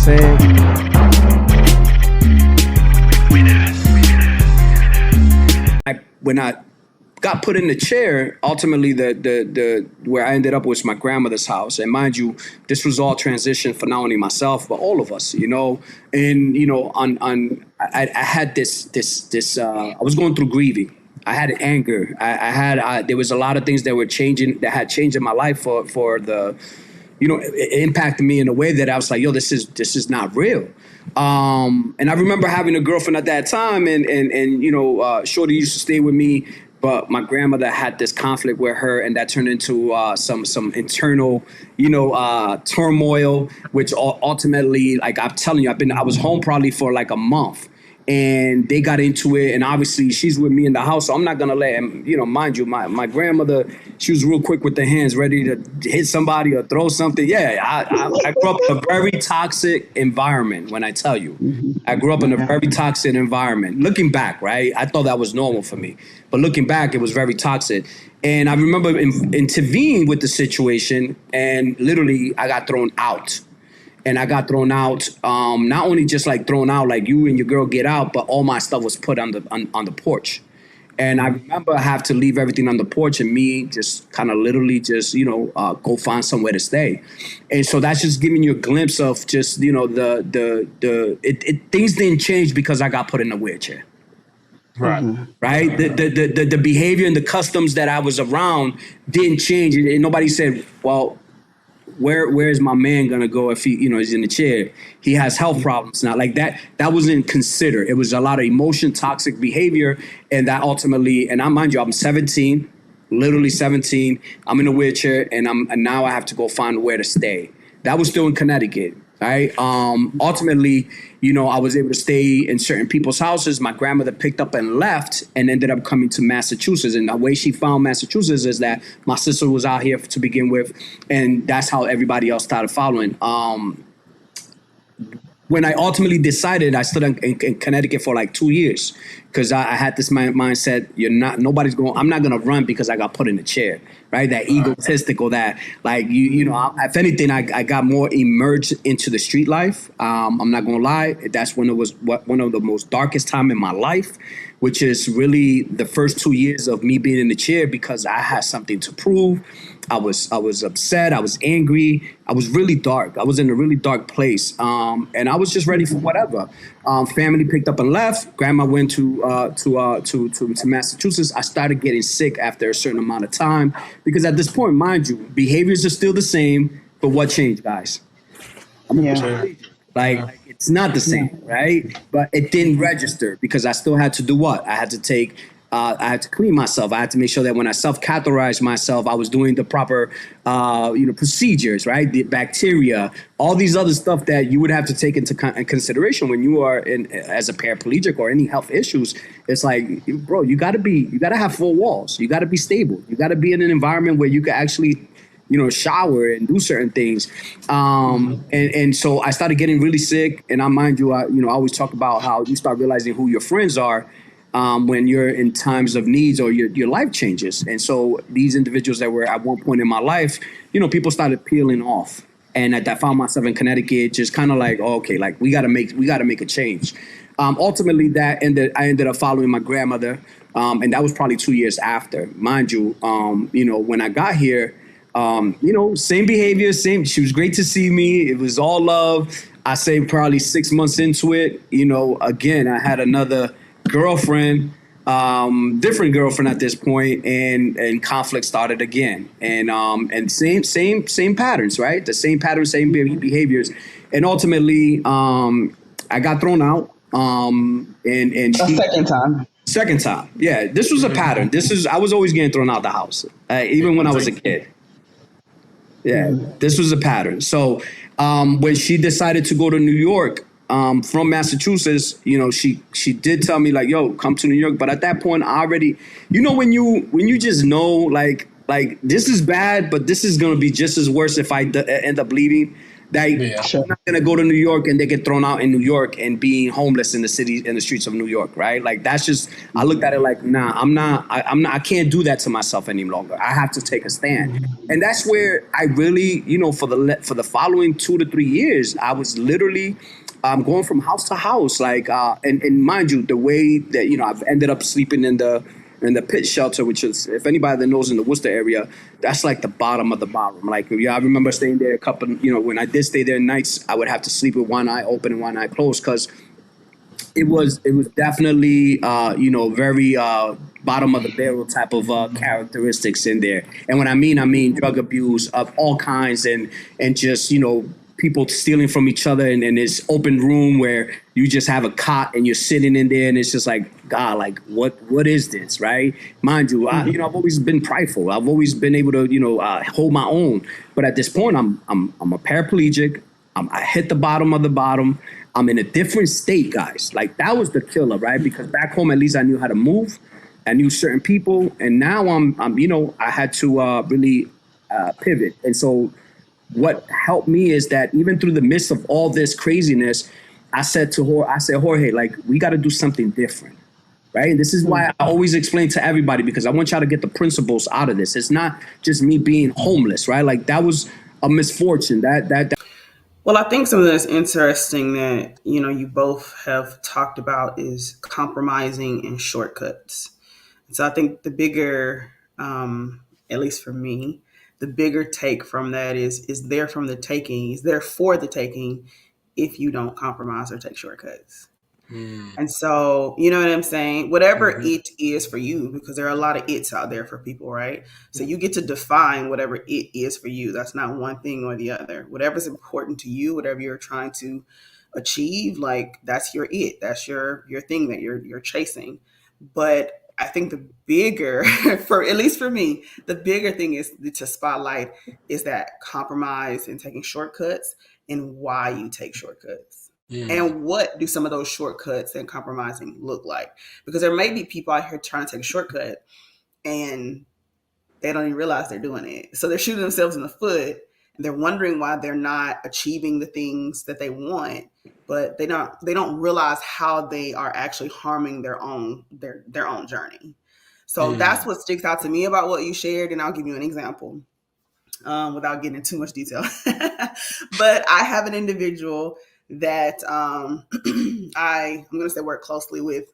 saying? When I got put in the chair, ultimately the where I ended up was my grandmother's house. And mind you, this was all transition for not only myself but all of us, you know. And you know, I had this I was going through grieving. I had anger. There was a lot of things that were changing, that had changed in my life for the, you know, it impacted me in a way that I was like, yo, this is not real. And I remember having a girlfriend at that time, and you know, Shorty used to stay with me, but my grandmother had this conflict with her, and that turned into some internal, you know, turmoil, which ultimately, like I'm telling you, I was home probably for like a month. And they got into it, and obviously she's with me in the house, so I'm not gonna let him, you know, mind you, my grandmother, she was real quick with the hands, ready to hit somebody or throw something. Yeah, I grew up in a very toxic environment. When I tell you, I grew up in a very toxic environment. Looking back, right, I thought that was normal for me, but looking back, it was very toxic. And I remember intervening with the situation, and literally I got thrown out. And I got thrown out, not only just like thrown out, like you and your girl get out, but all my stuff was put on the porch. And I remember I have to leave everything on the porch, and me just kind of literally just, you know, go find somewhere to stay. And so that's just giving you a glimpse of just, you know, things didn't change because I got put in a wheelchair. Right. Right. The behavior and the customs that I was around didn't change. And nobody said, well, where is my man gonna go if he, you know, is in the chair? He has health problems now. Like that wasn't considered. It was a lot of emotion, toxic behavior, and that ultimately. And I mind you, I'm 17, literally 17. I'm in a wheelchair, and now I have to go find where to stay. That was still in Connecticut. Right. Ultimately, you know, I was able to stay in certain people's houses. My grandmother picked up and left and ended up coming to Massachusetts. And the way she found Massachusetts is that my sister was out here to begin with. And that's how everybody else started following. When I ultimately decided, I stood in Connecticut for like 2 years because I had this mindset, I'm not going to run because I got put in a chair, right? That egotistical, that like, you know, if anything, I got more immersed into the street life. I'm not going to lie. That's when it was one of the most darkest time in my life, which is really the first 2 years of me being in the chair because I had something to prove. I was upset. I was angry. I was really dark. I was in a really dark place. And I was just ready for whatever. Family picked up and left. Grandma went to Massachusetts. I started getting sick after a certain amount of time because at this point, mind you, behaviors are still the same. But what changed, guys? Like it's not the same, right? But it didn't register because I still had to do what? I had to clean myself. I had to make sure that when I self-catheterized myself, I was doing the proper, procedures, right? The bacteria, all these other stuff that you would have to take into consideration when you are as a paraplegic or any health issues. It's like, bro, you got to have 4 walls. You got to be stable. You got to be in an environment where you can actually, you know, shower and do certain things. And so I started getting really sick. And I mind you, I always talk about how you start realizing who your friends are. When you're in times of needs or your life changes. And so these individuals that were at one point in my life, you know, people started peeling off. And I found myself in Connecticut, just kind of like, oh, okay, like we gotta make a change. Ultimately, I ended up following my grandmother, and that was probably 2 years after. Mind you, you know, when I got here, you know, same behavior, same. She was great to see me. It was all love. I say probably 6 months into it, you know, again, I had another girlfriend, different girlfriend at this point, and conflict started again, and same patterns, right? The same patterns, same behaviors, and ultimately, I got thrown out. And second time, yeah, this was a pattern. I was always getting thrown out the house, even when I was a kid. Yeah, this was a pattern. So, when she decided to go to New York. From Massachusetts, you know, she did tell me like, yo, come to New York. But at that point, I already, you know, when you just know, like this is bad, but this is going to be just as worse if I end up leaving. Like, Yeah. I'm not gonna go to New York and they get thrown out in New York and being homeless in the city, in the streets of New York, right? Like, that's just, I looked at it like, nah, I'm not, I can't do that to myself any longer. I have to take a stand. And that's where I really, for the following 2 to 3 years, I was literally going from house to house, like, and mind you, the way that, I've ended up sleeping in the pit shelter, which is, if anybody that knows, in the Worcester area, that's like the bottom of the bottom. Like, yeah, I remember staying there a couple, when I did stay there nights, I would have to sleep with one eye open and one eye closed, because it was definitely, very bottom of the barrel type of characteristics in there. And when I mean drug abuse of all kinds, and just, people stealing from each other in this open room where you just have a cot and you're sitting in there, and it's just like, God, like, what is this, right? Mind you, I've always been prideful. I've always been able to, hold my own. But at this point, I'm a paraplegic. I hit the bottom of the bottom. I'm in a different state, guys. Like, that was the killer, right? Because back home, at least I knew how to move. I knew certain people, and now I had to really pivot. And so, what helped me is that even through the midst of all this craziness, I said, Jorge, like, we got to do something different, right? And this is why I always explain to everybody, because I want y'all to get the principles out of this. It's not just me being homeless, right? Like, that was a misfortune. That Well, I think something that's interesting that you both have talked about is compromising and shortcuts. So I think the bigger, at least for me, the bigger take from that is there from the taking, is there for the taking if you don't compromise or take shortcuts. Mm. And so, you know what I'm saying? Whatever Hmm. it is for you, because there are a lot of it's out there for people, right? So you get to define whatever it is for you. That's not one thing or the other. Whatever's important to you, whatever you're trying to achieve, like, that's your it. That's your thing that you're chasing. But I think the bigger, for at least for me, the bigger thing is to spotlight is that compromise and taking shortcuts, and why you take shortcuts. Mm. And what do some of those shortcuts and compromising look like? Because there may be people out here trying to take a shortcut and they don't even realize they're doing it. So they're shooting themselves in the foot, and they're wondering why they're not achieving the things that they want, but they don't realize how they are actually harming their own journey. So that's Mm. what sticks out to me about what you shared, and I'll give you an example, without getting into too much detail. But I have an individual that I'm going to say work closely with,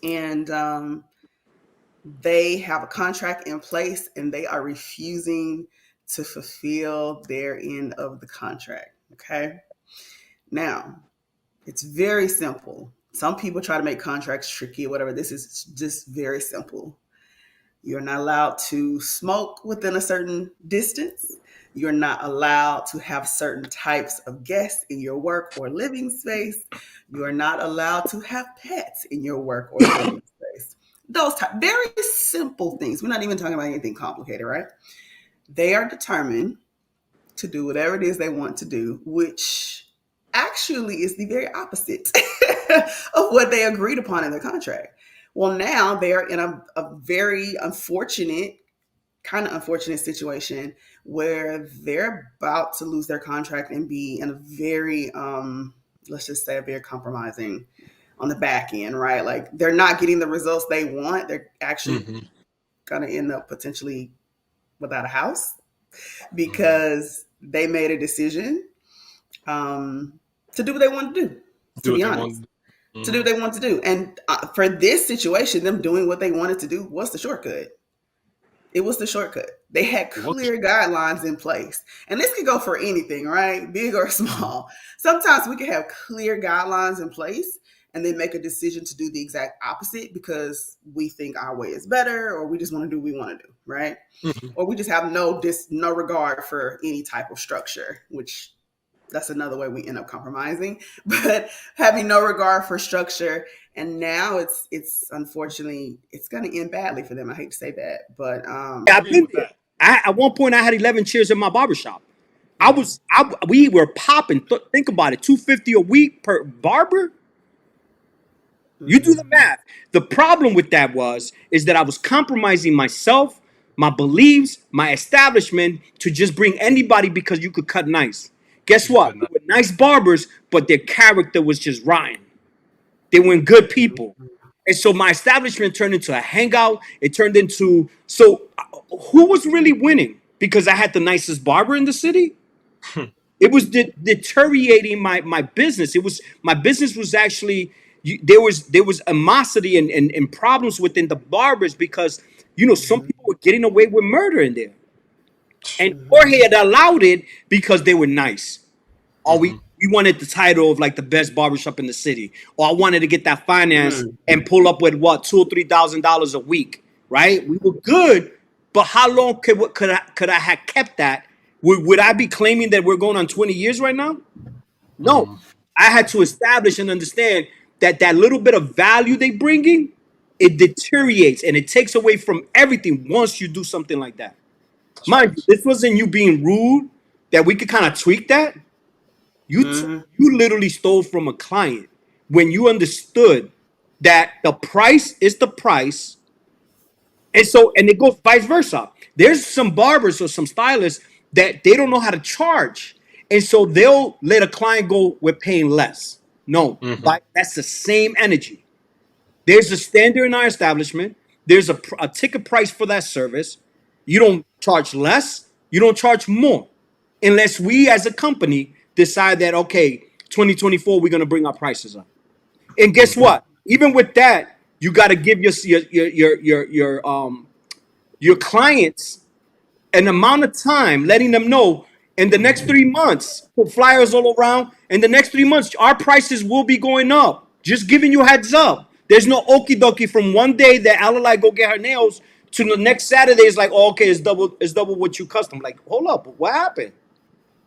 and they have a contract in place, and they are refusing to fulfill their end of the contract. Okay. Now, it's very simple. Some people try to make contracts tricky or whatever. This is just very simple. You're not allowed to smoke within a certain distance. You're not allowed to have certain types of guests in your work or living space. You are not allowed to have pets in your work or living space. Those very simple things. We're not even talking about anything complicated, right? They are determined to do whatever it is they want to do, which actually is the very opposite of what they agreed upon in the contract. Well, now they're in a very unfortunate situation where they're about to lose their contract and be in a very, let's just say, a very compromising on the back end, right? Like, they're not getting the results they want. They're actually Hmm. going to end up potentially without a house Hmm. because they made a decision, to do what they want to do, to Do what be they honest, want to to do. do what they want to do. And for this situation, them doing what they wanted to do was the shortcut. It was the shortcut. They had What's clear guidelines in place. And this could go for anything, right? Big or Mhm. small. Sometimes we can have clear guidelines in place and then make a decision to do the exact opposite because we think our way is better, or we just want to do what we want to do, right? Mhm. Or we just have no regard for any type of structure, which that's another way we end up compromising. But having no regard for structure, and now it's unfortunately it's going to end badly for them. I hate to say that, but Yeah, I've Agree been with there. that. At one point, I had 11 chairs in my barbershop. Mhm. We were popping. Think about it, 250 a week per barber. You do the mhm. math. The problem with that is that I was compromising myself, my beliefs, my establishment to just bring anybody because you could cut nice. Guess You what? could They not. were nice barbers, but their character was just rotten. They weren't good people. And so my establishment turned into a hangout. It turned into who was really winning? Because I had the nicest barber in the city. It was deteriorating my business. It was my business was actually there was animosity and problems within the barbers because some Mhm. people were getting away with murder in there, and Jorge Mhm. had allowed it because they were nice. Or we Hmm. we wanted the title of like the best barbershop in the city, or I wanted to get that finance Mhm. and pull up with what $2 or $3,000 a week, right? We were good, but how long could I have kept that? Would I be claiming that we're going on 20 years right now? No, Hmm. I had to establish and understand that that little bit of value they bringing, it deteriorates and it takes away from everything once you do something like that. That's Mind you, facts. this wasn't you being rude. That we could kind of tweak that. Mhm. You literally stole from a client when you understood that the price is the price, and it goes vice versa. There's some barbers or some stylists that they don't know how to charge, and so they'll let a client go, we're paying less. No, Hmm. but that's the same energy. There's a standard in our establishment. There's a ticket price for that service. You don't charge less. You don't charge more, unless we as a company decide that okay, 2024 we're gonna bring our prices up. And guess Hmm. what? Even with that, you got to give your clients an amount of time, letting them know in the next 3 months, put flyers all around. In the next 3 months, our prices will be going up. Just giving you heads up. There's no okie dokie from one day that Ally go get her nails to the next Saturday. It's like, oh, okay, it's double what you custom. Like, hold up, what happened?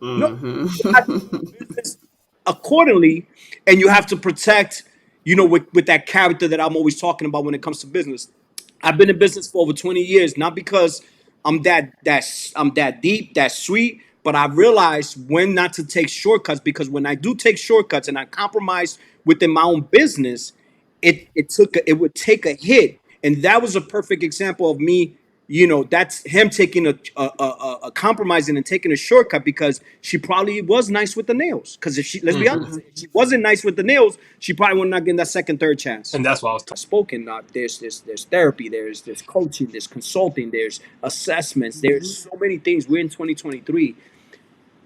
No, Mhm. you have to do business accordingly, and you have to protect, with that character that I'm always talking about when it comes to business. I've been in business for over 20 years, not because I'm that deep, that sweet, but I realized when not to take shortcuts because when I do take shortcuts and I compromise within my own business, it would take a hit, and that was a perfect example of me. That's him taking a compromising and taking a shortcut because she probably was nice with the nails. Because if she, let's be Hmm. honest, if she wasn't nice with the nails, she probably would not get that second, third chance. And that's why I was. Spoken, there's therapy, there's coaching, there's consulting, there's assessments, there's Mhm. so many things. We're in 2023,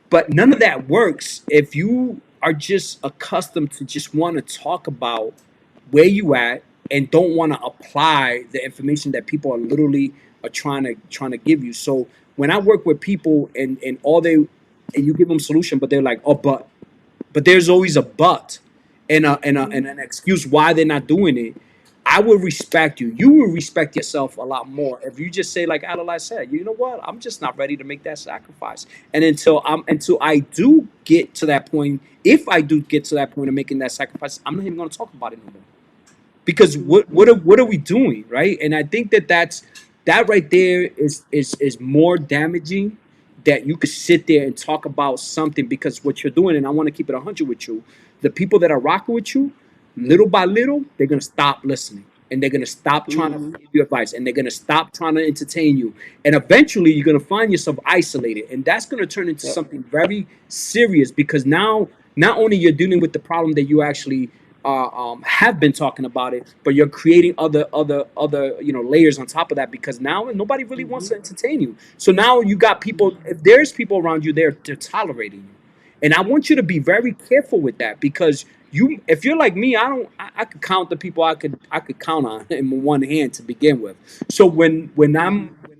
but none of that works if you are just accustomed to just want to talk about where you at and don't want to apply the information that people are literally are trying to give you. So when I work with people and all they and you give them solution, but they're like, oh, but there's always a but and an excuse why they're not doing it. I would respect you. You will respect yourself a lot more if you just say, like Adelaide said, you know what? I'm just not ready to make that sacrifice. And until I do get to that point, if I do get to that point of making that sacrifice, I'm not even going to talk about it anymore because what are we doing, right? And I think that right there is more damaging, that you could sit there and talk about something because what you're doing, and I want to keep it 100 with you, the people that are rocking with you, little by little, they're gonna stop listening and they're gonna stop trying to Mhm. give you advice and they're gonna stop trying to entertain you, and eventually you're gonna find yourself isolated, and that's gonna turn into Yep. something very serious because now not only you're dealing with the problem that you actually have been talking about it, but you're creating other layers on top of that because now nobody really wants to Mhm. entertain you. So now you got people. If there's people around you, they're tolerating you, and I want you to be very careful with that because if you're like me, I could count the people I could count on in one hand to begin with. So when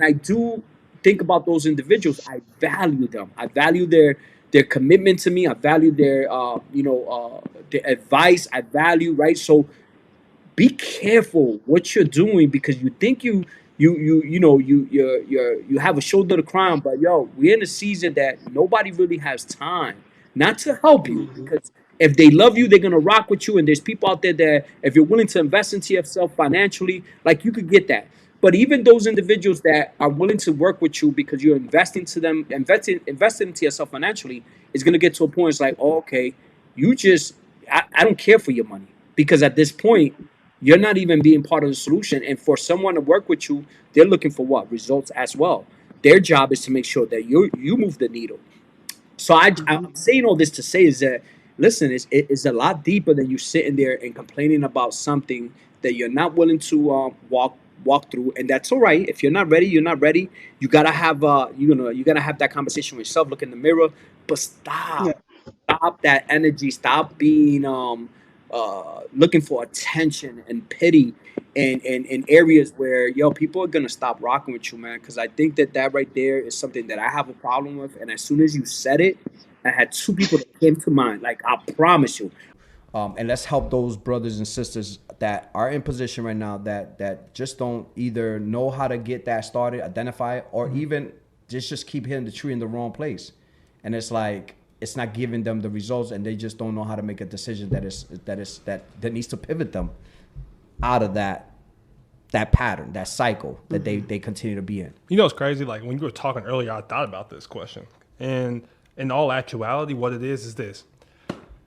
I do think about those individuals, I value them. I value their commitment to me. I value their advice. I value, right. So be careful what you're doing because you think you have a shoulder to cry on, but yo, we're in a season that nobody really has time not to help you Mhm. because if they love you, they're gonna rock with you. And there's people out there that if you're willing to invest into yourself financially, like you could get that. But even those individuals that are willing to work with you because you're investing to them, investing into yourself financially, is gonna get to a point. It's like, oh, okay, you just I don't care for your money because at this point you're not even being part of the solution. And for someone to work with you, they're looking for what? Results as well. Their job is to make sure that you move the needle. So I'm saying all this to say is that, listen, it's a lot deeper than you sitting there and complaining about something that you're not willing to walk through, and that's all right. If you're not ready, you're not ready. You gotta have you gotta have that conversation with yourself. Look in the mirror, but Yeah. stop that energy. Stop being looking for attention and pity in areas where people are gonna stop rocking with you, man. Because I think that right there is something that I have a problem with. And as soon as you said it, I had two people that came to mind. Like, I promise you. And let's help those brothers and sisters that are in position right now that just don't either know how to get that started, identify it, or even just keep hitting the tree in the wrong place. And it's like it's not giving them the results, and they just don't know how to make a decision that needs to pivot them out of that pattern, that cycle that they continue to be in. You know, it's crazy. Like when you were talking earlier, I thought about this question, and in all actuality, what it is this: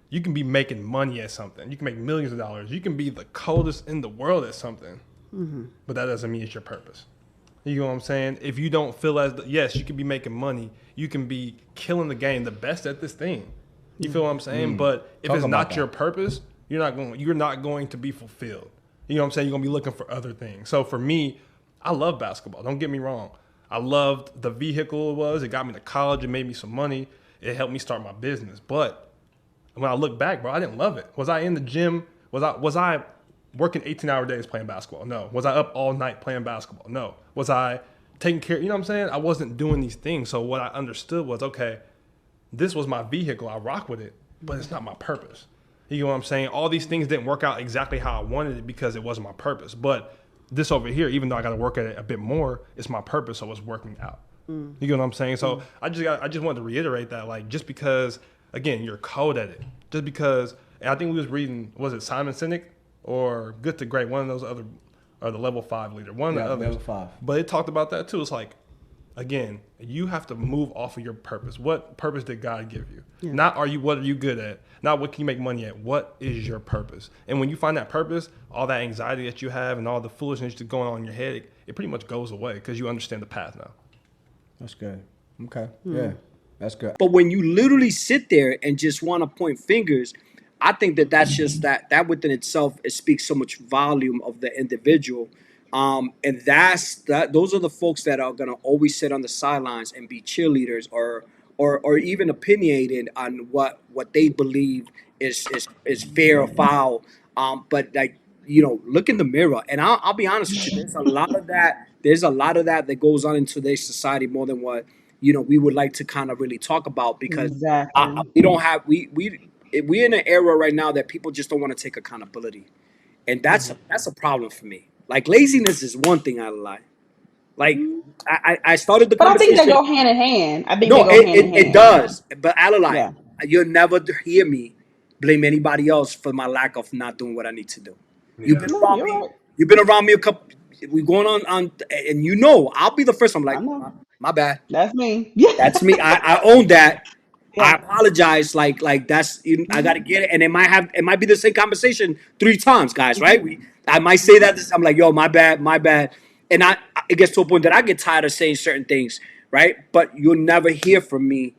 you can be making money at something, you can make millions of dollars, you can be the coldest in the world at something, but that doesn't mean it's your purpose. You know what I'm saying? If you don't feel yes, you can be making money, you can be killing the game, the best at this thing. You feel what I'm saying? But if it's not your purpose, you're not going to be fulfilled. You know what I'm saying? You're going to be looking for other things. So for me, I love basketball. Don't get me wrong. I loved the vehicle it was. It got me to college. It made me some money. It helped me start my business. But when I look back, bro, I didn't love it. Was I in the gym? Was I working 18-hour days playing basketball? No. Was I up all night playing basketball? No. Was I taking care? You know what I'm saying? I wasn't doing these things. So what I understood was, okay, this was my vehicle. I rock with it, but it's not my purpose. You know what I'm saying? All these things didn't work out exactly how I wanted it because it wasn't my purpose. But this over here, even though I got to work at it a bit more, it's my purpose, so it's working out. You know what I'm saying? So I just wanted to reiterate that, like, just because, again, you're cold at it, just because, and I think we was reading, was it Simon Sinek or Good to Great, one of those other, or the Level 5 leader, one of the others. Level 5. But it talked about that too. It's like, again, you have to move off of your purpose. What purpose did God give you? Yeah. Not what are you good at? Not what can you make money at? What is your purpose? And when you find that purpose, all that anxiety that you have and all the foolishness that's going on in your head, it pretty much goes away because you understand the path now. That's good. Okay. Yeah, that's good. But when you literally sit there and just want to point fingers, I think that's just that within itself, it speaks so much volume of the individual. And those are the folks that are gonna always sit on the sidelines and be cheerleaders or even opinionated on what they believe is fair or foul. But like, look in the mirror, and I'll be honest with you. There's a lot of that. There's a lot of that goes on in today's society more than what we would like to kind of really talk about, because Exactly. we don't have we're in an era right now that people just don't want to take accountability, and that's a problem for me. Like, laziness is one thing, I lie. Like, I started the But I conversation. think they go hand in hand. I think No, they go hand in hand. it does. But Alalai, Yeah. you'll never hear me blame anybody else for my lack of not doing what I need to do. You've been No, around you're me. right. You've been around me a couple. We going on, and I'll be the first. I'm like, I know. my bad. That's me. Yeah. That's me. I own that. I Yeah. apologize. Like that's I gotta get it, and it might be the same conversation 3 times, guys. Right? I might say that. I'm like, yo, my bad, and it gets to a point that I get tired of saying certain things, right? But you'll never hear from me,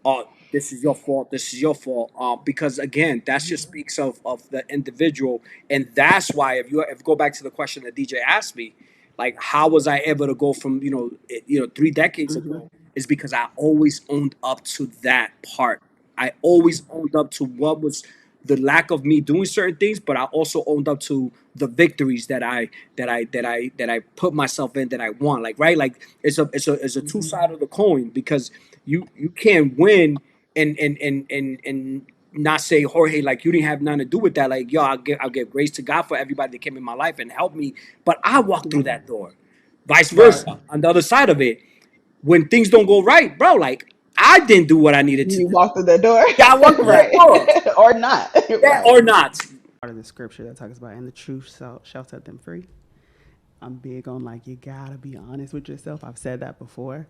oh, this is your fault, this is your fault, because again, that just speaks of the individual. And that's why, if you go back to the question that DJ asked me, like, how was I able to go from 3 decades ago, is because I always owned up to that part. I always owned up to what was the lack of me doing certain things, but I also owned up to the victories that I put myself in, that I want. Like, right, like, it's a two side of the coin, because you can't win and not say, Jorge, like, you didn't have nothing to do with that. Like, yo, I'll give grace to God for everybody that came in my life and helped me, but I walked through that door. Vice versa, on the other side of it, when things don't go right, bro, like, I didn't do what I needed to You do. walk through that door. Yeah, I walked through that door. Or not. Yeah, Right. or not. Part of the scripture that talks about, and the truth shall set them free. I'm big on, like, you gotta be honest with yourself. I've said that before.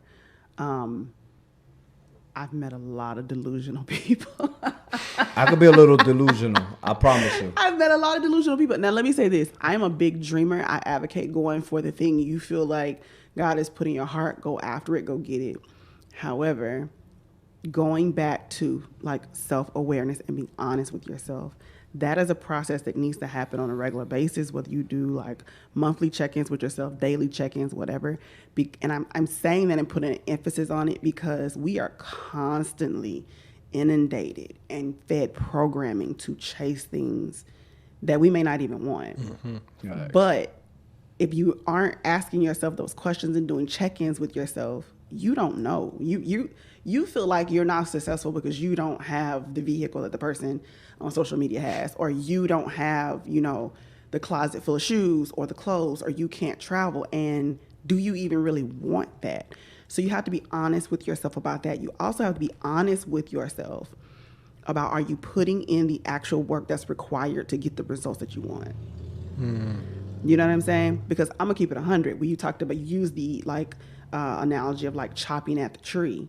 I've met a lot of delusional people. I could be a little delusional. I promise you. I've met a lot of delusional people. Now, let me say this. I'm a big dreamer. I advocate going for the thing you feel like God has put in your heart. Go after it. Go get it. However, going back to like self-awareness and being honest with yourself, that is a process that needs to happen on a regular basis, whether you do like monthly check-ins with yourself, daily check-ins, whatever. And I'm saying that and putting an emphasis on it because we are constantly inundated and fed programming to chase things that we may not even want. But if you aren't asking yourself those questions and doing check-ins with yourself, you don't know. You feel like you're not successful because you don't have the vehicle that the person on social media has, or you don't have, the closet full of shoes or the clothes, or you can't travel. And do you even really want that? So you have to be honest with yourself about that. You also have to be honest with yourself about, are you putting in the actual work that's required to get the results that you want? You know what I'm saying? Because I'm gonna keep it 100. When you talked about, you use the analogy of like chopping at the tree.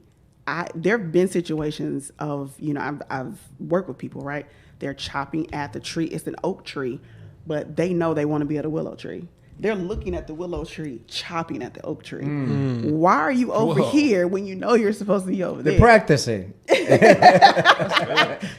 There have been situations of, I've worked with people, right? They're chopping at the tree. It's an oak tree, but they know they want to be at a willow tree. They're looking at the willow tree, chopping at the oak tree. Why are you over here when you know you're supposed to be over there? They're practicing.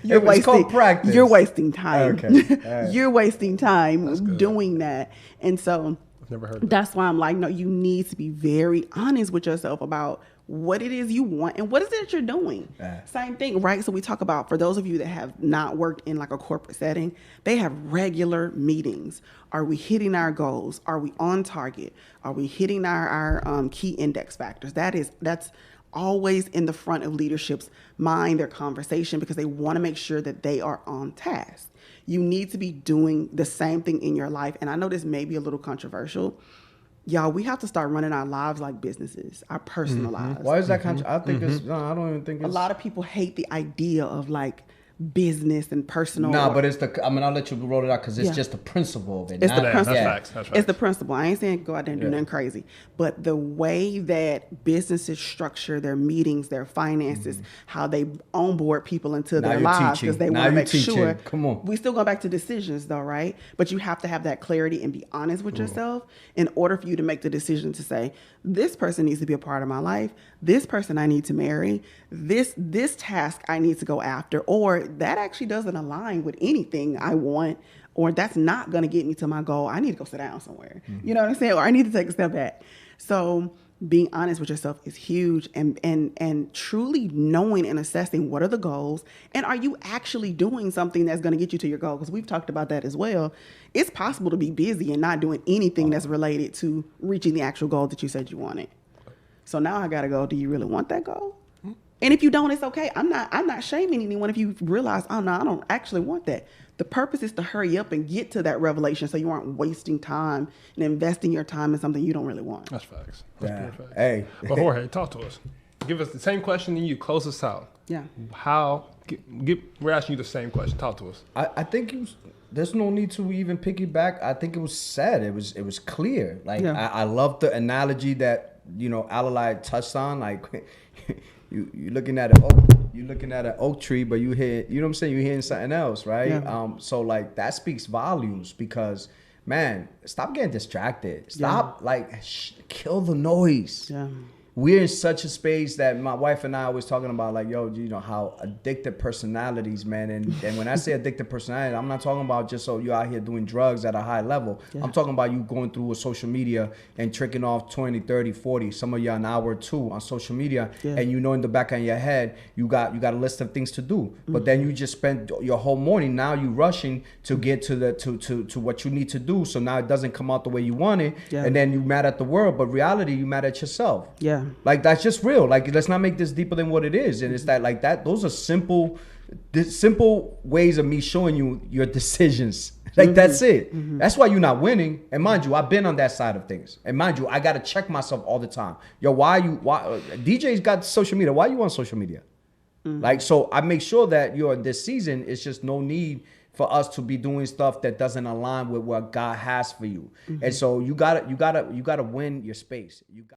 It's called practice. You're wasting time. Okay. Right. You're wasting time doing that. And so I've never heard that. That's why I'm like, no, you need to be very honest with yourself about what it is you want and what is it that you're doing. Same thing, right? So we talk about, for those of you that have not worked in like a corporate setting, they have regular meetings. Are we hitting our goals? Are we on target? Are we hitting our key index factors? That's always in the front of leadership's mind, their conversation, because they want to make sure that they are on task. You need to be doing the same thing in your life. And I know this may be a little controversial. Y'all, we have to start running our lives like businesses, our personal lives. Why is that I think it's, no, I don't even think it's. A lot of people hate the idea of like business and personal. No, but it's I'll let you roll it out because it's just the principle of it. It's the principle. That's facts. It's the principle. I ain't saying go out there and do nothing crazy. But the way that businesses structure their meetings, their finances, how they onboard people into their lives because they want to make sure. Come on. We still go back to decisions though, right? But you have to have that clarity and be honest with yourself in order for you to make the decision to say, this person needs to be a part of my life. This person I need to marry. This task I need to go after, or that actually doesn't align with anything I want, or that's not going to get me to my goal. I need to go sit down somewhere. You know what I'm saying? Or I need to take a step back. So being honest with yourself is huge, and truly knowing and assessing what are the goals, and are you actually doing something that's going to get you to your goal? Because we've talked about that as well. It's possible to be busy and not doing anything that's related to reaching the actual goal that you said you wanted. So now I got to go, do you really want that goal? And if you don't, it's okay. I'm not shaming anyone if you realize, oh no, I don't actually want that. The purpose is to hurry up and get to that revelation so you aren't wasting time and investing your time in something you don't really want. That's facts. That's pure facts. Hey. But Jorge, talk to us. Give us the same question and you close us out. Yeah. We're asking you the same question. Talk to us. I think there's no need to even piggyback. I think it was said. It was clear. Like I love the analogy that Alalai touched on. Like you're looking at an oak tree, but you hear, you know what I'm saying? You're hearing something else, right? Yeah. So like that speaks volumes because, man, stop getting distracted. Stop kill the noise. Yeah. We're in such a space that my wife and I was talking about, like, yo, how addicted personalities, man. And when I say addicted personality, I'm not talking about just so you're out here doing drugs at a high level. Yeah. I'm talking about you going through a social media and tricking off 20, 30, 40, some of you an hour or two on social media. Yeah. And in the back of your head, you got a list of things to do. But then you just spend your whole morning, now you rushing to get to what you need to do. So now it doesn't come out the way you want it. Yeah. And then you mad at the world, but reality, you mad at yourself. Yeah. Like that's just real. Like let's not make this deeper than what it is. And it's that those are simple ways of me showing you your decisions. Like that's it. That's why you're not winning. And mind you, I've been on that side of things. And mind you, I gotta check myself all the time. Yo, why DJ's got social media? Why you on social media? Like, so I make sure that this season, it's just no need for us to be doing stuff that doesn't align with what God has for you. And so you gotta win your space.